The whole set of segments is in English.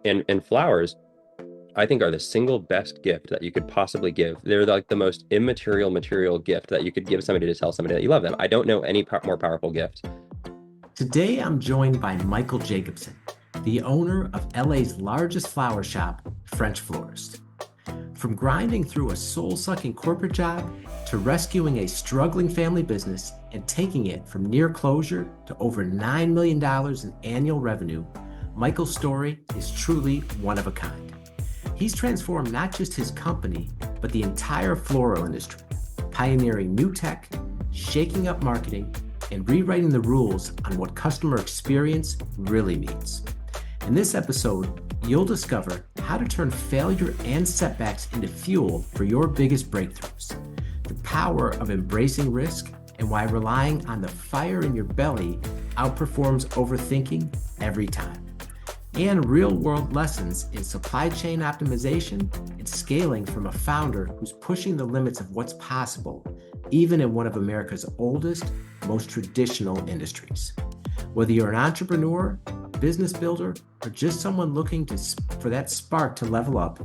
And flowers, I think, are the single best gift that you could possibly give. They're like the most immaterial material gift that you could give somebody to tell somebody that you love them. I don't know any more powerful gift. Today, I'm joined by Michael Jacobson, the owner of LA's largest flower shop, French Florist. From grinding through a soul-sucking corporate job to rescuing a struggling family business and taking it from near closure to over $9 million in annual revenue, Michael's story is truly one of a kind. He's transformed not just his company, but the entire floral industry, pioneering new tech, shaking up marketing, and rewriting the rules on what customer experience really means. In this episode, you'll discover how to turn failure and setbacks into fuel for your biggest breakthroughs, the power of embracing risk, and why relying on the fire in your belly outperforms overthinking every time, and real-world lessons in supply chain optimization and scaling from a founder who's pushing the limits of what's possible, even in one of America's oldest, most traditional industries. Whether you're an entrepreneur, business builder, or just someone looking for that spark to level up,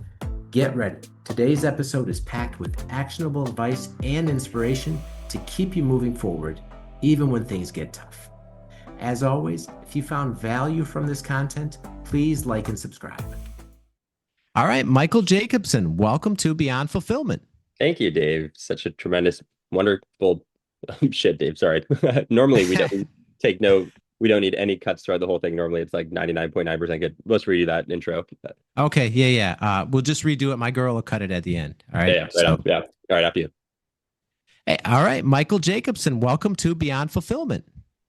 get ready. Today's episode is packed with actionable advice and inspiration to keep you moving forward, even when things get tough. As always, if you found value from this content, please like and subscribe. All right, Michael Jacobson, welcome to Beyond Fulfillment. Thank you, Dave. Such a tremendous, wonderful shit, Dave. Sorry. Normally, we don't need any cuts throughout the whole thing. Normally, it's like 99.9% good. Let's redo that intro. Okay, yeah. We'll just redo it. My girl will cut it at the end. All right. Yeah, right on. Yeah. All right, after you. Hey, all right, Michael Jacobson, welcome to Beyond Fulfillment.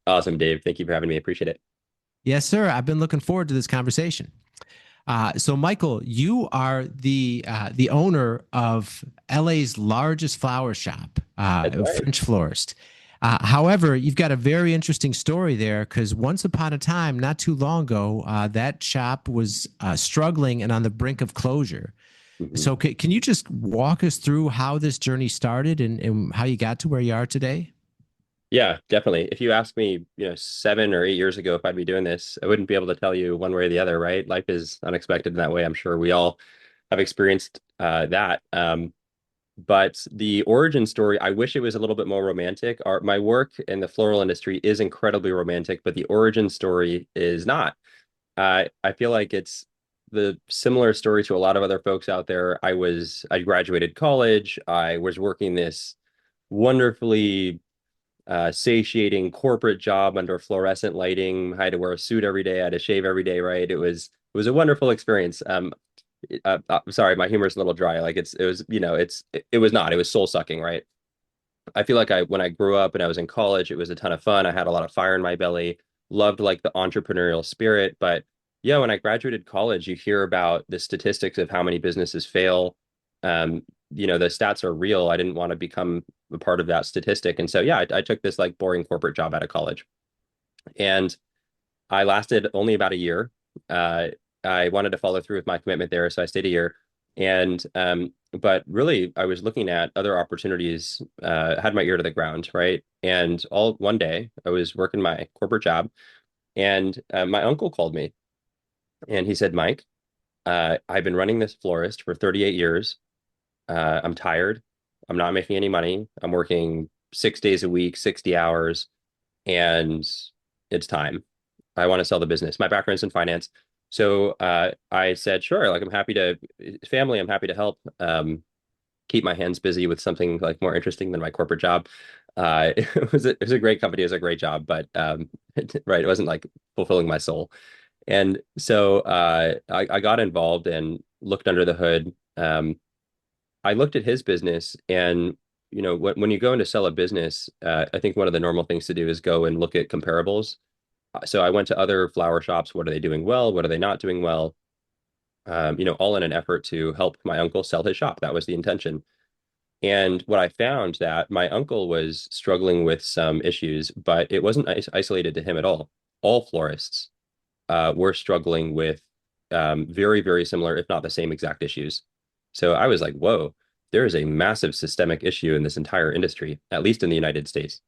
Awesome, Dave. Thank you for having me. Appreciate it. Yes, sir. I've been looking forward to this conversation. So, Michael, you are the owner of LA's largest flower shop, Right. French Florist. However, you've got a very interesting story there because once upon a time, not too long ago, that shop was struggling and on the brink of closure. Mm-hmm. So can you just walk us through how this journey started and how you got to where you are today? Yeah, definitely. If you asked me, 7 or 8 years ago if I'd be doing this, I wouldn't be able to tell you one way or the other, right? Life is unexpected in that way. I'm sure we all have experienced that. But the origin story, I wish it was a little bit more romantic. My work in the floral industry is incredibly romantic, but the origin story is not. I feel like it's the similar story to a lot of other folks out there. I graduated college. I was working this wonderfully satiating corporate job under fluorescent lighting. I had to wear a suit every day. I had to shave every day, right? It was a wonderful experience. Sorry, my humor is a little dry. Like it was not. It was soul sucking, right? I feel like when I grew up and I was in college, it was a ton of fun. I had a lot of fire in my belly. Loved like the entrepreneurial spirit, but yeah, when I graduated college, you hear about the statistics of how many businesses fail. The stats are real. I didn't want to become a part of that statistic, and so yeah, I took this like boring corporate job out of college, and I lasted only about a year. I wanted to follow through with my commitment there, so I stayed a year. And but really, I was looking at other opportunities. Had my ear to the ground, right? And all one day, I was working my corporate job, and my uncle called me, and he said, "Mike, I've been running this florist for 38 years. I'm tired. I'm not making any money. I'm working 6 days a week, 60 hours, and it's time. I want to sell the business. My background's in finance." So I said, sure, like I'm happy to help keep my hands busy with something like more interesting than my corporate job. It was a great company. It was a great job, but right, it wasn't like fulfilling my soul. And so I got involved and looked under the hood. I looked at his business, and when you go in to sell a business, I think one of the normal things to do is go and look at comparables. So I went to other flower shops. What are they doing well? What are they not doing well? All in an effort to help my uncle sell his shop. That was the intention. And what I found that my uncle was struggling with some issues, but it wasn't isolated to him at all. All florists were struggling with very, very similar, if not the same exact issues. So I was like, whoa, there is a massive systemic issue in this entire industry, at least in the United States.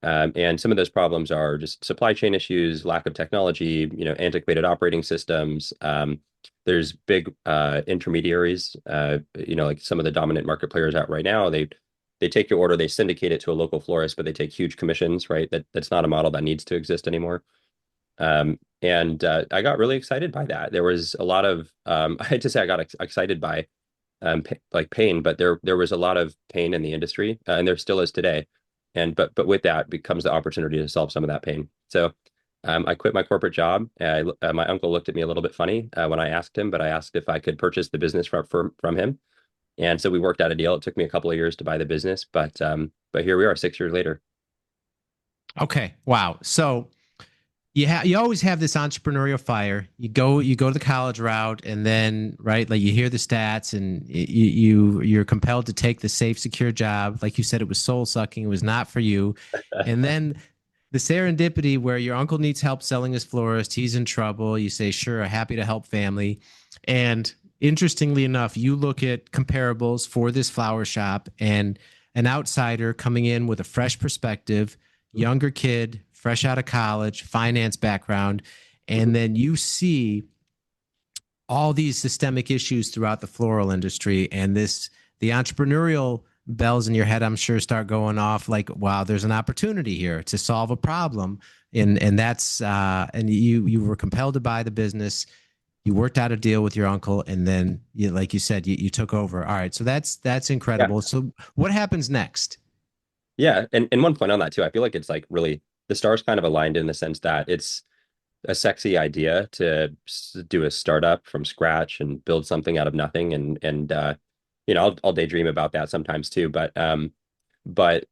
And some of those problems are just supply chain issues, lack of technology, antiquated operating systems. There's big intermediaries, like some of the dominant market players out right now. They take your order, they syndicate it to a local florist, but they take huge commissions, right? That's not a model that needs to exist anymore. And I got really excited by that. There was a lot of I hate to say I got excited by like pain, but there was a lot of pain in the industry, and there still is today. And but with that becomes the opportunity to solve some of that pain. So I quit my corporate job. My uncle looked at me a little bit funny when I asked him, but I asked if I could purchase the business from him. And so we worked out a deal. It took me a couple of years to buy the business, but here we are 6 years later. Okay. Wow. So you always have this entrepreneurial fire. You go the college route, and then right, like you hear the stats, and you're compelled to take the safe, secure job. Like you said, it was soul sucking. It was not for you. And then the serendipity where your uncle needs help selling his florist, he's in trouble. You say, sure, happy to help family. And interestingly enough, you look at comparables for this flower shop, and an outsider coming in with a fresh perspective, younger kid, fresh out of college, finance background, and then you see all these systemic issues throughout the floral industry, and the entrepreneurial bells in your head, I'm sure, start going off like, wow, there's an opportunity here to solve a problem. And that's and you were compelled to buy the business. You worked out a deal with your uncle, and then like you said, you took over. All right. So that's Yeah. incredible. So what happens next? Yeah. And one point on that too, I feel like it's like really the stars kind of aligned in the sense that it's a sexy idea to do a startup from scratch and build something out of nothing. I'll daydream about that sometimes too. But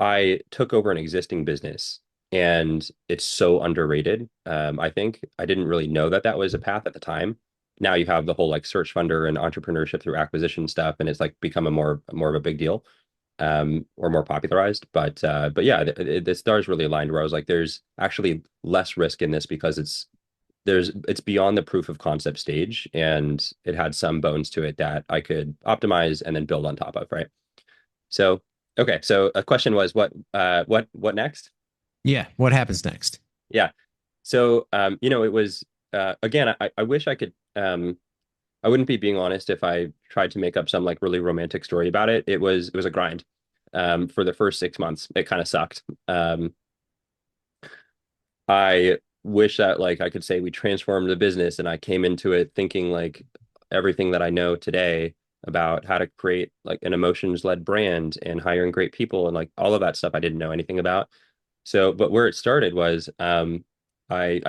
I took over an existing business and it's so underrated. I think I didn't really know that that was a path at the time. Now you have the whole like search funder and entrepreneurship through acquisition stuff, and it's like become a more of a big deal, or more popularized. But yeah, the stars really aligned where I was like, there's actually less risk in this because it's beyond the proof of concept stage, and it had some bones to it that I could optimize and then build on top of, right? So okay, so a question was what next? Yeah. What happens next? Yeah. So it was again, I wish I could I wouldn't be being honest if I tried to make up some like really romantic story about it. It was a grind. For the first 6 months. It kind of sucked. I wish that like I could say we transformed the business and I came into it thinking like everything that I know today about how to create like an emotions-led brand and hiring great people and like all of that stuff I didn't know anything about. So, but where it started was I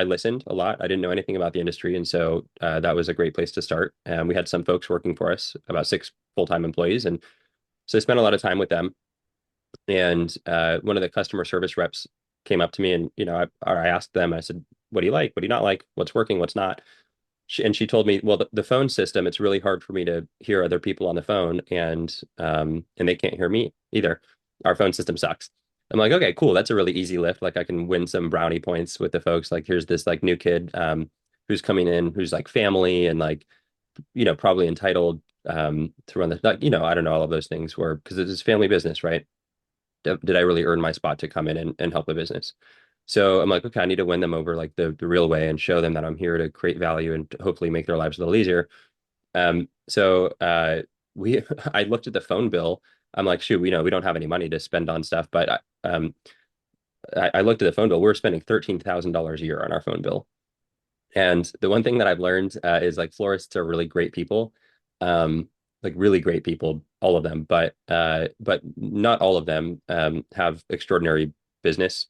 listened a lot. I didn't know anything about the industry, and so that was a great place to start. We had some folks working for us, about 6 full-time employees, and so I spent a lot of time with them. And one of the customer service reps came up to me, and I asked them. I said, "What do you like? What do you not like? What's working? What's not?" And she told me, "Well, the phone system. It's really hard for me to hear other people on the phone, and they can't hear me either. Our phone system sucks." I'm like, "Okay, cool. That's a really easy lift. Like, I can win some brownie points with the folks. Like, here's this like new kid who's coming in, who's like family and like probably entitled to run the like, I don't know all of those things where because it's family business, right? Did I really earn my spot to come in and help the business?" So I'm like, okay, I need to win them over like the real way and show them that I'm here to create value and to hopefully make their lives a little easier. So we I looked at the phone bill. I'm like, shoot, we don't have any money to spend on stuff, but I looked at the phone bill. We're spending $13,000 a year on our phone bill. And the one thing that I've learned is like florists are really great people, like really great people, all of them, but not all of them have extraordinary business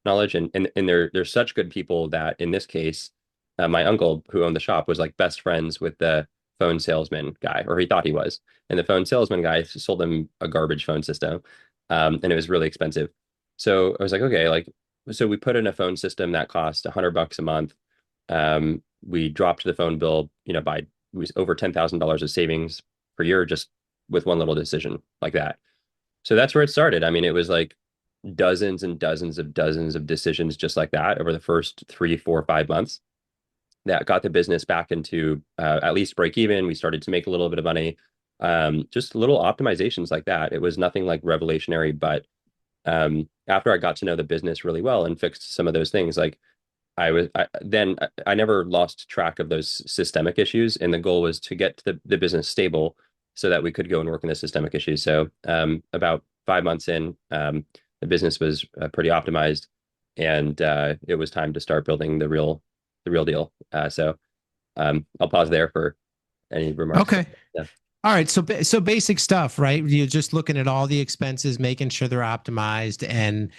knowledge, and they're such good people that in this case, my uncle who owned the shop was like best friends with the phone salesman guy, or he thought he was, and the phone salesman guy sold him a garbage phone system, and it was really expensive. So I was like, okay, like so we put in a phone system that cost $100 a month. We dropped the phone bill, by it was over $10,000 of savings per year just with one little decision like that. So that's where it started. I mean, it was like dozens and dozens of decisions just like that over the first 3, 4, 5 months that got the business back into at least break even. We started to make a little bit of money. Just little optimizations like that. It was nothing like revelationary, but After I got to know the business really well and fixed some of those things, like I never lost track of those systemic issues, and the goal was to get the business stable so that we could go and work on the systemic issues. So about 5 months in, the business was pretty optimized, and it was time to start building the real deal. I'll pause there for any remarks. Okay. Yeah. All right, so basic stuff, right? You're just looking at all the expenses, making sure they're optimized, and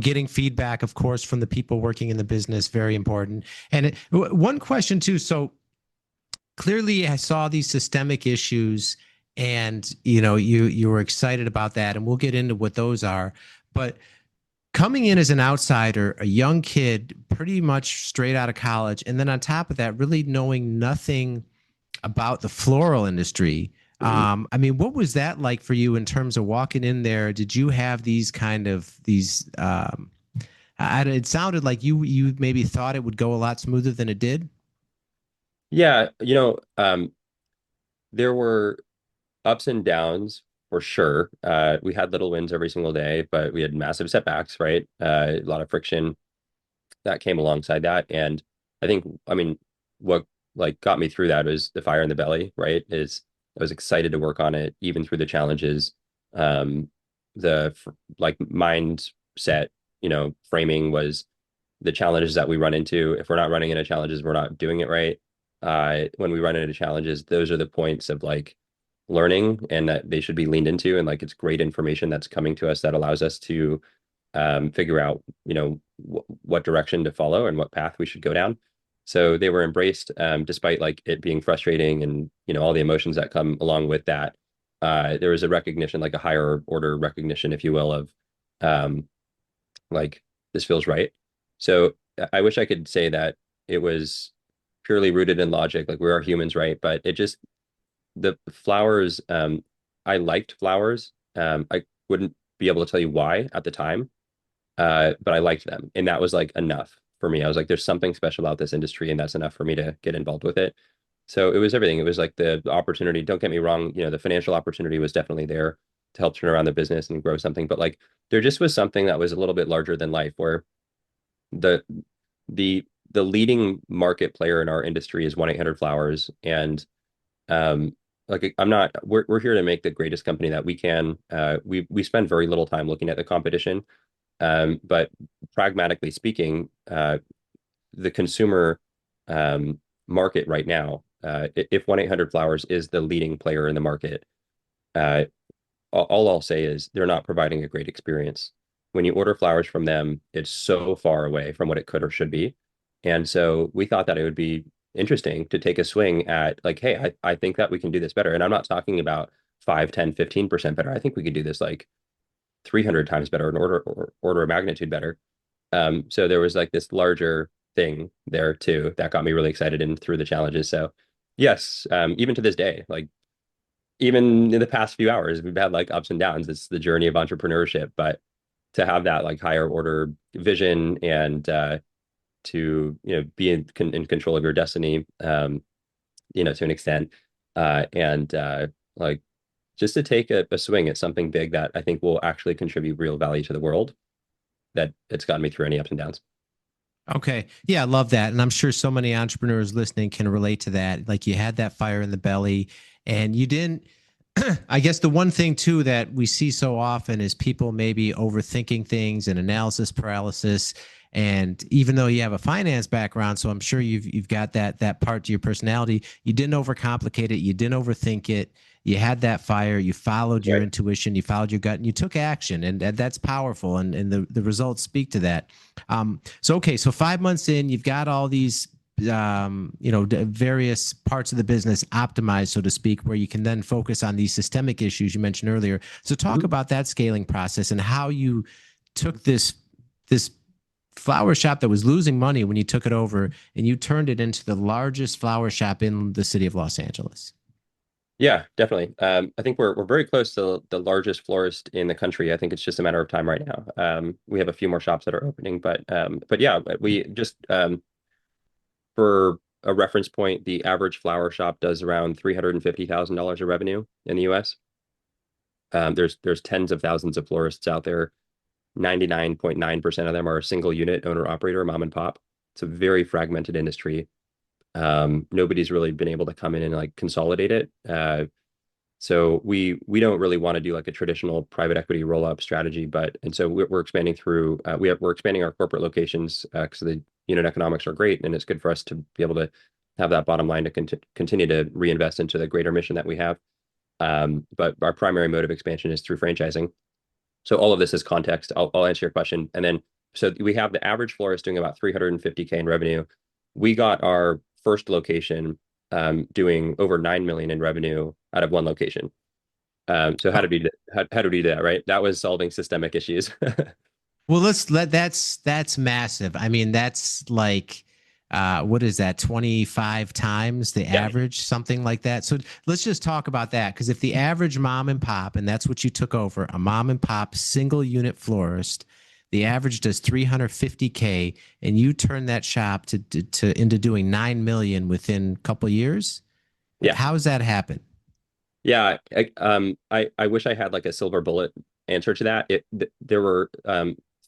getting feedback, of course, from the people working in the business, very important. And one question too. So clearly, I saw these systemic issues, and you were excited about that, and we'll get into what those are. But coming in as an outsider, a young kid, pretty much straight out of college, and then on top of that, really knowing nothing about the floral industry. Mhm. I mean, what was that like for you in terms of walking in there? Did you have these kind of these? It sounded like you maybe thought it would go a lot smoother than it did. Yeah, there were ups and downs for sure. We had little wins every single day, but we had massive setbacks, right? A lot of friction that came alongside that. And I mean, what like got me through that was the fire in the belly, right? Is I was excited to work on it, even through the challenges. Um, like mindset, framing was the challenges that we run into. If we're not running into challenges, we're not doing it right. When we run into challenges, those are the points of like learning and that they should be leaned into. And like it's great information that's coming to us that allows us to figure out, what direction to follow and what path we should go down. So they were embraced, despite like it being frustrating and all the emotions that come along with that. There was a recognition, like a higher order recognition, if you will, of um, like this feels right. So I wish I could say that it was purely rooted in logic, like we are humans, right? But it just the flowers, I liked flowers. I wouldn't be able to tell you why at the time, but I liked them, and that was like enough for me. I was like, there's something special about this industry, and that's enough for me to get involved with it. So it was everything. It was like the opportunity. Don't get me wrong, the financial opportunity was definitely there to help turn around the business and grow something, but like there just was something that was a little bit larger than life, where the the the leading market player in our industry is 1-800-Flowers, and like I'm not we're here to make the greatest company that we can. We spend very little time looking at the competition, but pragmatically speaking, the consumer market right now, if 1-800-Flowers is the leading player in the market, uh, all I'll say is they're not providing a great experience. When you order flowers from them, it's so far away from what it could or should be. And so we thought that it would be interesting to take a swing at like, hey, I think that we can do this better. And I'm not talking about 5, 10, 15% better. I think we could do this like 300 times better, an order of magnitude better. So there was like this larger thing there too that got me really excited and through the challenges. So yes, even to this day, like even in the past few hours, we've had like ups and downs. It's the journey of entrepreneurship, but to have that like higher order vision and to be in control of your destiny, to an extent, and like just to take a swing at something big that I think will actually contribute real value to the world. That it's gotten me through any ups and downs. Okay. Yeah, I love that. And I'm sure so many entrepreneurs listening can relate to that. Like you had that fire in the belly and you didn't. I guess the one thing too that we see so often is people maybe overthinking things and analysis paralysis. And even though you have a finance background, so I'm sure you've got that part to your personality, you didn't overcomplicate it, you didn't overthink it. You had that fire, you followed your Right. intuition, you followed your gut, and you took action, and that's powerful. And the results speak to that. So okay, so 5 months in, you've got all these various parts of the business optimized, so to speak, where you can then focus on these systemic issues you mentioned earlier. So talk Mhm. about that scaling process and how you took this flower shop that was losing money when you took it over and you turned it into the largest flower shop in the city of Los Angeles. Yeah, definitely. I think we're very close to the largest florist in the country. I think it's just a matter of time right now. We have a few more shops that are opening, but yeah, we just for a reference point, the average flower shop does around $350,000 of revenue in the U.S. There's tens of thousands of florists out there. 99.9% of them are single unit owner operator, mom and pop. It's a very fragmented industry. Nobody's really been able to come in and like consolidate it. So we don't really want to do like a traditional private equity roll up strategy, but and so we're expanding through we're expanding our corporate locations because the unit economics are great and it's good for us to be able to have that bottom line to continue to reinvest into the greater mission that we have. But our primary mode of expansion is through franchising. So all of this is context. I'll answer your question, and then so we have the average florist doing about 350K in revenue. We got our first location doing over 9 million in revenue out of one location. So how Oh, did we do how did we do that, right? That was solving systemic issues. well, that's massive. I mean, that's like what is that, 25 times the Yeah, average, something like that. So let's just talk about that. Because if the average mom and pop, and that's what you took over, a mom and pop single unit florist, the average does 350K, and you turn that shop to into doing 9 million within a couple years. yeah. How does that happen? Yeah, I wish I had like a silver bullet answer to that. There were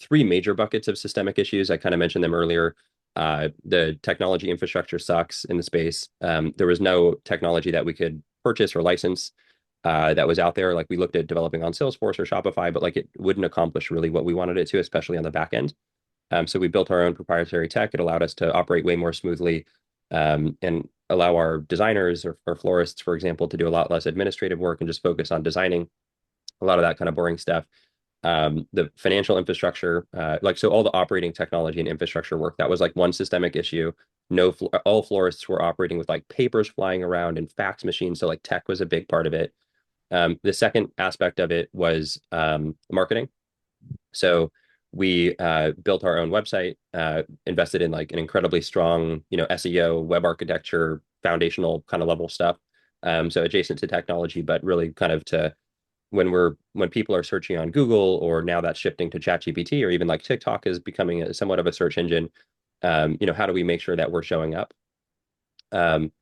three major buckets of systemic issues. I kind of mentioned them earlier. The technology infrastructure sucks in the space. There was no technology that we could purchase or license that was out there. Like we looked at developing on Salesforce or Shopify, but like it wouldn't accomplish really what we wanted it to, especially on the back end. So we built our own proprietary tech. It allowed us to operate way more smoothly and allow our designers or florists, for example, to do a lot less administrative work and just focus on designing a lot of that kind of boring stuff. The financial infrastructure, like so all the operating technology and infrastructure work, that was like one systemic issue. No, all florists were operating with like papers flying around and fax machines. So like tech was a big part of it. The second aspect of it was marketing. So we built our own website, invested in like an incredibly strong, SEO, web architecture, foundational kind of level stuff. So adjacent to technology, but really kind of to when people are searching on Google, or now that's shifting to ChatGPT, or even like TikTok is becoming somewhat of a search engine. How do we make sure that we're showing up? Um,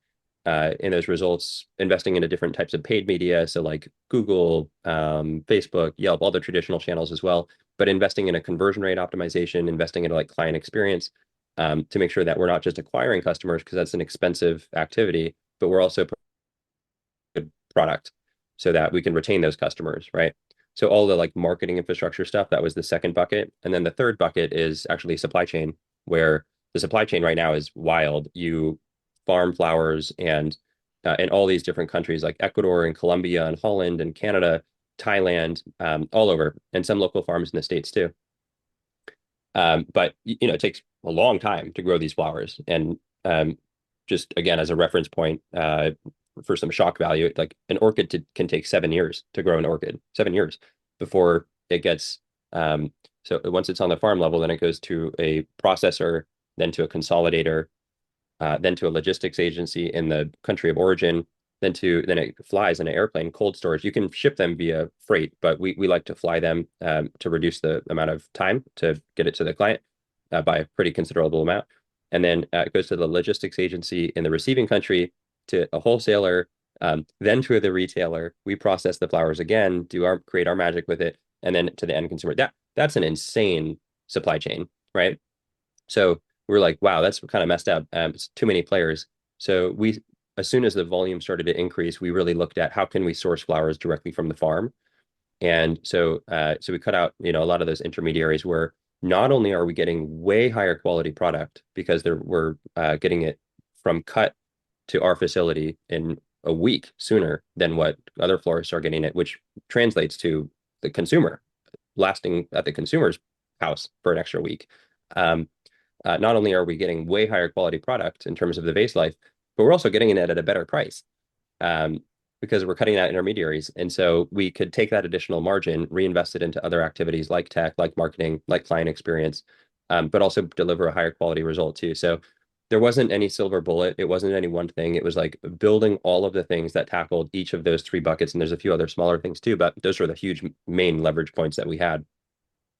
in those results, investing into different types of paid media, so like Google, Facebook, Yelp, all the traditional channels as well, but investing in a conversion rate optimization, investing into like client experience to make sure that we're not just acquiring customers because that's an expensive activity, but we're also good product so that we can retain those customers, right? So all the like marketing infrastructure stuff, that was the second bucket. And then the third bucket is actually supply chain, where the supply chain right now is wild. You farm flowers and in all these different countries like Ecuador and Colombia and Holland and Canada, Thailand, all over, and some local farms in the States too. But it takes a long time to grow these flowers. And just again, as a reference point, for some shock value, like an orchid can take 7 years to grow an orchid, 7 years before it gets. So once it's on the farm level, then it goes to a processor, then to a consolidator, then to a logistics agency in the country of origin, then it flies in an airplane, cold storage. You can ship them via freight, but we like to fly them to reduce the amount of time to get it to the client by a pretty considerable amount. And then it goes to the logistics agency in the receiving country, to a wholesaler, then to the retailer. We process the flowers again, create our magic with it, and then to the end consumer. That's an insane supply chain, right? So we're like, wow, that's kind of messed up. It's too many players. So as soon as the volume started to increase, we really looked at how can we source flowers directly from the farm. And so we cut out, a lot of those intermediaries, where not only are we getting way higher quality product because we're getting it from cut to our facility in a week sooner than what other florists are getting it, which translates to the consumer lasting at the consumer's house for an extra week. Um, not only are we getting way higher quality product in terms of the vase life, but we're also getting it at a better price um, because we're cutting out intermediaries. And so we could take that additional margin, reinvest it into other activities like tech, like marketing, like client experience, but also deliver a higher quality result too. So there wasn't any silver bullet. It wasn't any one thing. It was like building all of the things that tackled each of those three buckets. And there's a few other smaller things too, but those were the huge main leverage points that we had.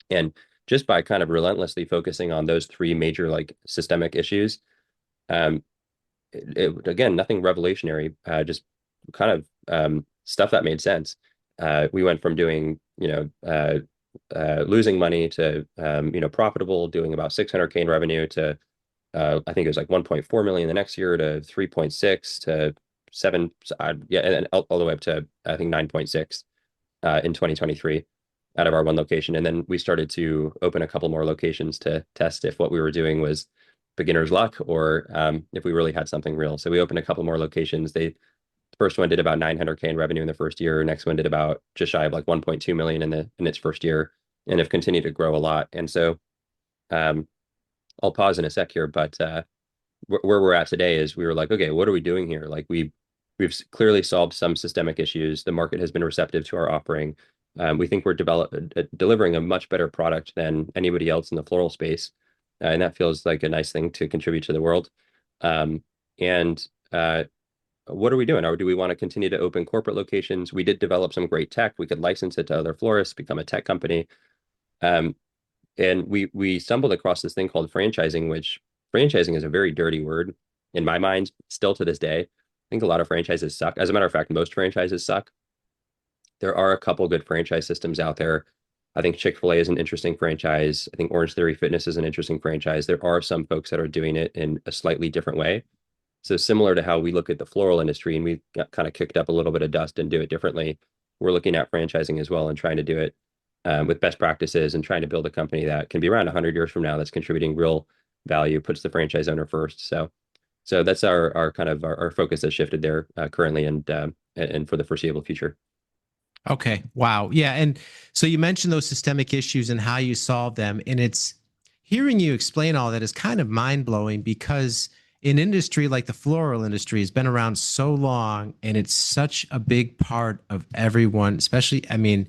And just by kind of relentlessly focusing on those three major like systemic issues, um, again, nothing revolutionary, just kind of stuff that made sense. We went from doing, losing money to profitable, doing about 600K in revenue to I think it was like 1.4 million the next year to 3.6 to 7, yeah, and all the way up to I think 9.6 in 2023 out of our one location. And then we started to open a couple more locations to test if what we were doing was beginner's luck or if we really had something real. So we opened a couple more locations. The first one did about 900K in revenue in the first year. Next one did about just shy of like 1.2 million in its first year, and have continued to grow a lot. And so um, I'll pause in a sec here, but where we're at today is we were like, okay, what are we doing here? Like we've clearly solved some systemic issues. The market has been receptive to our offering. We think we're delivering a much better product than anybody else in the floral space, and that feels like a nice thing to contribute to the world. Um, and what are we doing? Or do we want to continue to open corporate locations? We did develop some great tech. We could license it to other florists, become a tech company. Um, and we stumbled across this thing called franchising, which franchising is a very dirty word in my mind, still to this day. I think a lot of franchises suck. As a matter of fact, most franchises suck. There are a couple good franchise systems out there. I think Chick-fil-A is an interesting franchise. I think Orange Theory Fitness is an interesting franchise. There are some folks that are doing it in a slightly different way. So similar to how we look at the floral industry and we got kind of kicked up a little bit of dust and do it differently, we're looking at franchising as well and trying to do it with best practices and trying to build a company that can be around 100 years from now that's contributing real value, puts the franchise owner first. So that's our kind of our focus has shifted there currently and for the foreseeable future. Okay. Wow. Yeah. And so you mentioned those systemic issues and how you solve them. And it's hearing you explain all that is kind of mind blowing because an industry like the floral industry has been around so long and it's such a big part of everyone, especially, I mean,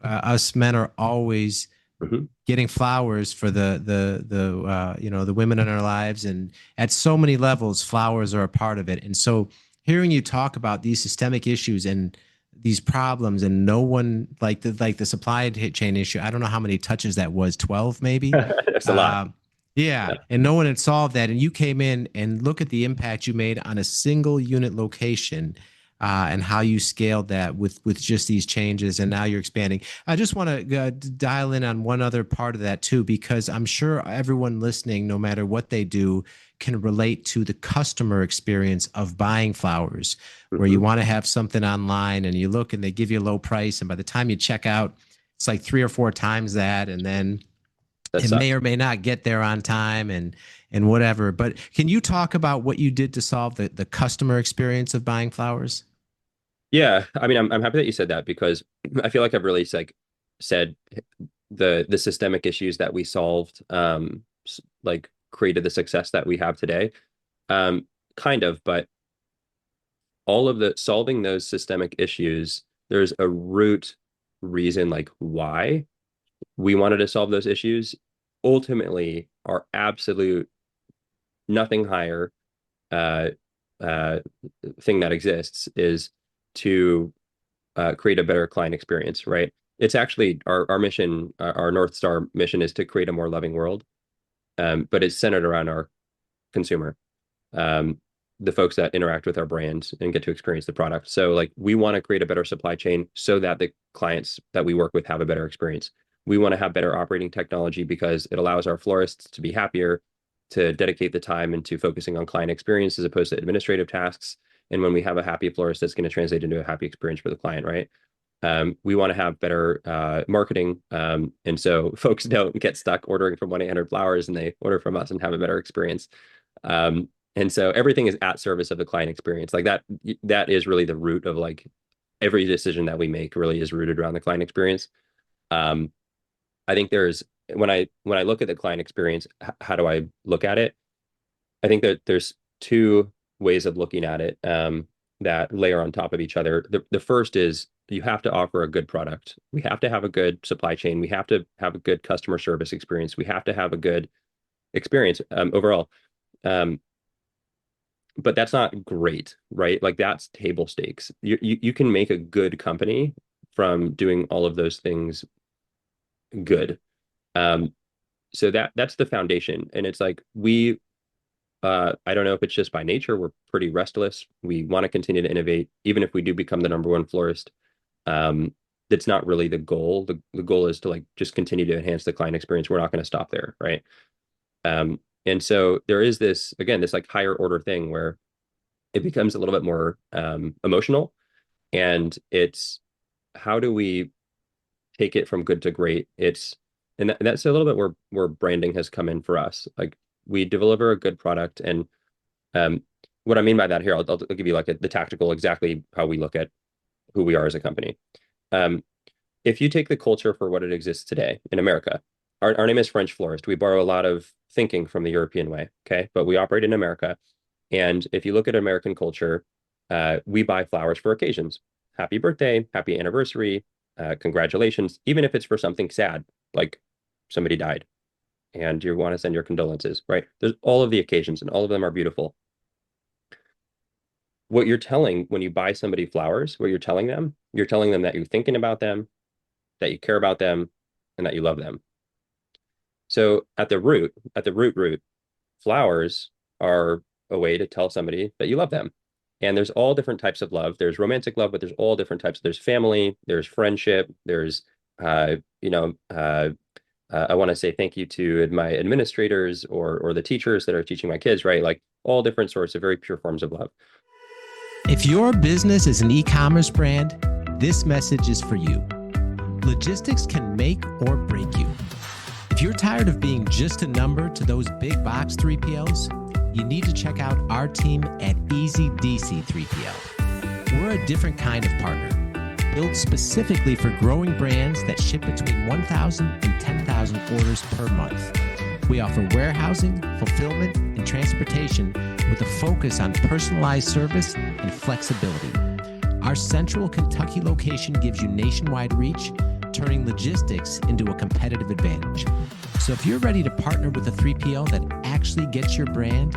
us men are always Mhm. getting flowers for the women in our lives, and at so many levels flowers are a part of it. And so hearing you talk about these systemic issues and these problems and no one like the supply chain issue, I don't know how many touches that was, 12 maybe. That's a lot. um yeah, Yeah. and no one had solved that, and you came in and look at the impact you made on a single unit location, and how you scaled that with just these changes, and now you're expanding. I just want to dial in on one other part of that too, because I'm sure everyone listening, no matter what they do, can relate to the customer experience of buying flowers, where you Mhm. want to have something online and you look and they give you a low price, and by the time you check out, it's like three or four times that, and then That it may sucks. or may not get there on time and whatever. But can you talk about what you did to solve the customer experience of buying flowers? Yeah, I mean, I'm happy that you said that because I feel like I've really like said the systemic issues that we solved like created the success that we have today. Kind of, but all of the solving those systemic issues, there's a root reason like why we wanted to solve those issues. Ultimately, our absolute nothing higher uh uh thing that exists is to create a better client experience, right? It's actually our mission, our North Star mission is to create a more loving world, but it's centered around our consumer, um, the folks that interact with our brands and get to experience the product. So, like, we want to create a better supply chain so that the clients that we work with have a better experience. We want to have better operating technology because it allows our florists to be happier, to dedicate the time into focusing on client experience as opposed to administrative tasks. And when we have a happy florist, that's going to translate into a happy experience for the client, right? We want to have better marketing. And so folks don't get stuck ordering from 1-800 Flowers and they order from us and have a better experience. And so everything is at service of the client experience. Like that is really the root of like every decision that we make really is rooted around the client experience. Um, I think there's when I look at the client experience, how do I look at it? I think that there's two ways of looking at it that layer on top of each other. The first is you have to offer a good product. We have to have a good supply chain. We have to have a good customer service experience. We have to have a good experience overall. Um, but that's not great, right? Like that's table stakes. You can make a good company from doing all of those things good. Um, so that's the foundation. And it's like I don't know if it's just by nature, we're pretty restless. We want to continue to innovate, even if we do become the number one florist. Um, that's not really the goal. The goal is to like just continue to enhance the client experience. We're not going to stop there, right? And so there is this, again, this like higher order thing where it becomes a little bit more emotional, and it's how do we take it from good to great? And that's a little bit where branding has come in for us. Like we deliver a good product, and um, what I mean by that here, I'll give you like the tactical, exactly how we look at who we are as a company. Um, if you take the culture for what it exists today in America, our name is French Florist. We borrow a lot of thinking from the European way, okay? But we operate in America. And if you look at American culture, we buy flowers for occasions. Happy birthday, happy anniversary, congratulations, even if it's for something sad, like somebody died and you want to send your condolences, right? There's all of the occasions and all of them are beautiful. What you're telling when you buy somebody flowers, what you're telling them that you're thinking about them, that you care about them, and that you love them. So at the root, flowers are a way to tell somebody that you love them. And there's all different types of love. There's romantic love, but there's all different types. There's family, there's friendship, there's uh, you know, I want to say thank you to my administrators or the teachers that are teaching my kids, right? Like all different sorts of very pure forms of love. If your business is an e-commerce brand, this message is for you. Logistics can make or break you. If you're tired of being just a number to those big box 3PLs, you need to check out our team at Easy DC 3PL. We're a different kind of partner, built specifically for growing brands that ship between 1,000 and 10,000 orders per month. We offer warehousing, fulfillment, and transportation with a focus on personalized service and flexibility. Our central Kentucky location gives you nationwide reach, turning logistics into a competitive advantage. So if you're ready to partner with a 3PL that actually gets your brand,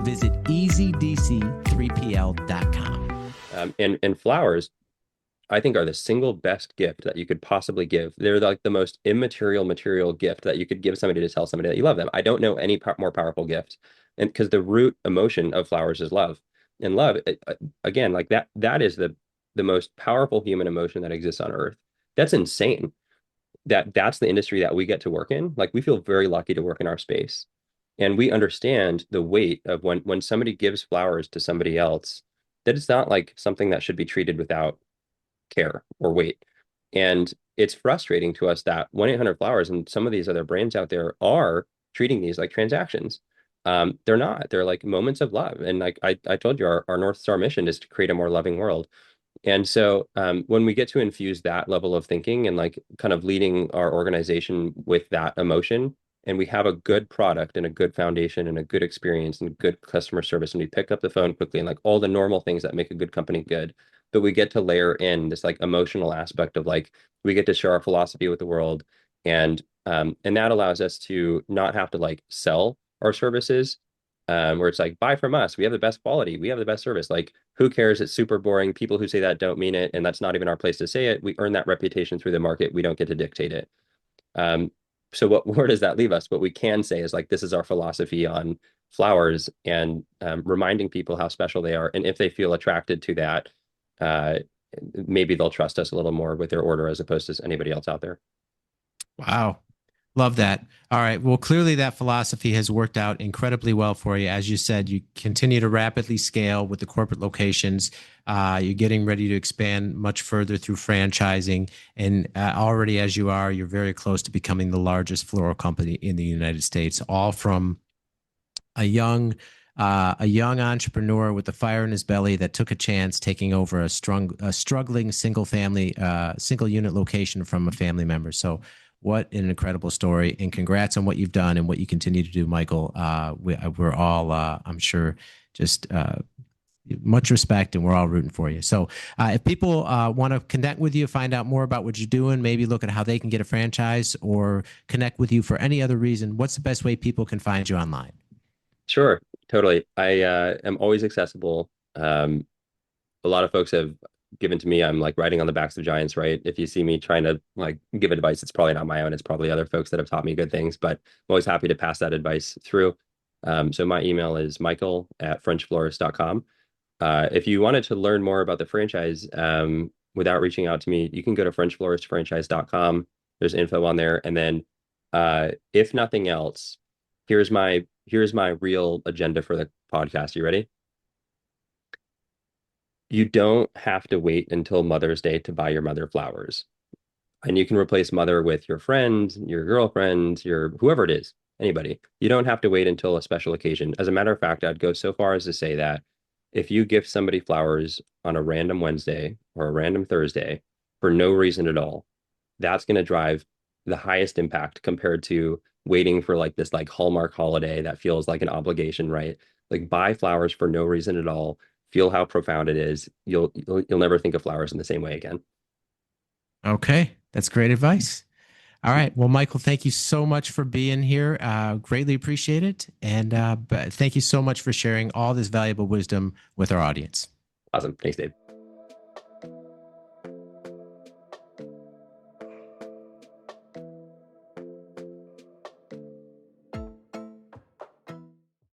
visit easydc3pl.com. And flowers, I think, are the single best gift that you could possibly give. They're like the most immaterial material gift that you could give somebody to tell somebody that you love them. I don't know any more powerful gift. And because the root emotion of flowers is love. And love, again, like that is the most powerful human emotion that exists on earth. That's insane. That's the industry that we get to work in. Like we feel very lucky to work in our space. And we understand the weight of when somebody gives flowers to somebody else, that it's not like something that should be treated without care or weight. And it's frustrating to us that 1-800-Flowers and some of these other brands out there are treating these like transactions. They're not. They're like moments of love. And like I told you, our North Star mission is to create a more loving world. And so when we get to infuse that level of thinking and like kind of leading our organization with that emotion, and we have a good product and a good foundation and a good experience and good customer service, and we pick up the phone quickly and like all the normal things that make a good company good, but we get to layer in this like emotional aspect of like we get to share our philosophy with the world, and that allows us to not have to like sell our services, where it's like, buy from us. We have the best quality. We have the best service. Like, who cares? It's super boring. People who say that don't mean it. And that's not even our place to say it. We earn that reputation through the market. We don't get to dictate it. Um, so where does that leave us? What we can say is like, this is our philosophy on flowers, and reminding people how special they are. And if they feel attracted to that, uh, maybe they'll trust us a little more with their order as opposed to anybody else out there. Wow. Love that. All right. Well, clearly that philosophy has worked out incredibly well for you. As you said, you continue to rapidly scale with the corporate locations. You're getting ready to expand much further through franchising. And already, as you are, you're very close to becoming the largest floral company in the United States, all from a young entrepreneur with a fire in his belly that took a chance taking over a struggling single unit location from a family member. So what an incredible story, and congrats on what you've done and what you continue to do, Michael. We're all, I'm sure, just much respect, and we're all rooting for you. So if people want to connect with you, find out more about what you're doing, maybe look at how they can get a franchise or connect with you for any other reason, what's the best way people can find you online? Sure, totally. I am always accessible. A lot of folks have given to me, I'm like riding on the backs of giants, right? If you see me trying to like give advice, it's probably not my own. It's probably other folks that have taught me good things, but I'm always happy to pass that advice through. So my email is michael@frenchflorist.com. If you wanted to learn more about the franchise, without reaching out to me, you can go to FrenchFloristFranchise.com. There's info on there. And then if nothing else, here's my real agenda for the podcast. You ready? You don't have to wait until Mother's Day to buy your mother flowers. And you can replace mother with your friend, your girlfriend, your whoever it is, anybody. You don't have to wait until a special occasion. As a matter of fact, I'd go so far as to say that if you gift somebody flowers on a random Wednesday or a random Thursday for no reason at all, that's going to drive the highest impact compared to waiting for like this like Hallmark holiday that feels like an obligation, right? Like buy flowers for no reason at all. Feel how profound it is. You'll never think of flowers in the same way again. Okay, that's great advice. All right. Well, Michael, thank you so much for being here. Greatly appreciate it. And but thank you so much for sharing all this valuable wisdom with our audience. Awesome. Thanks, Dave.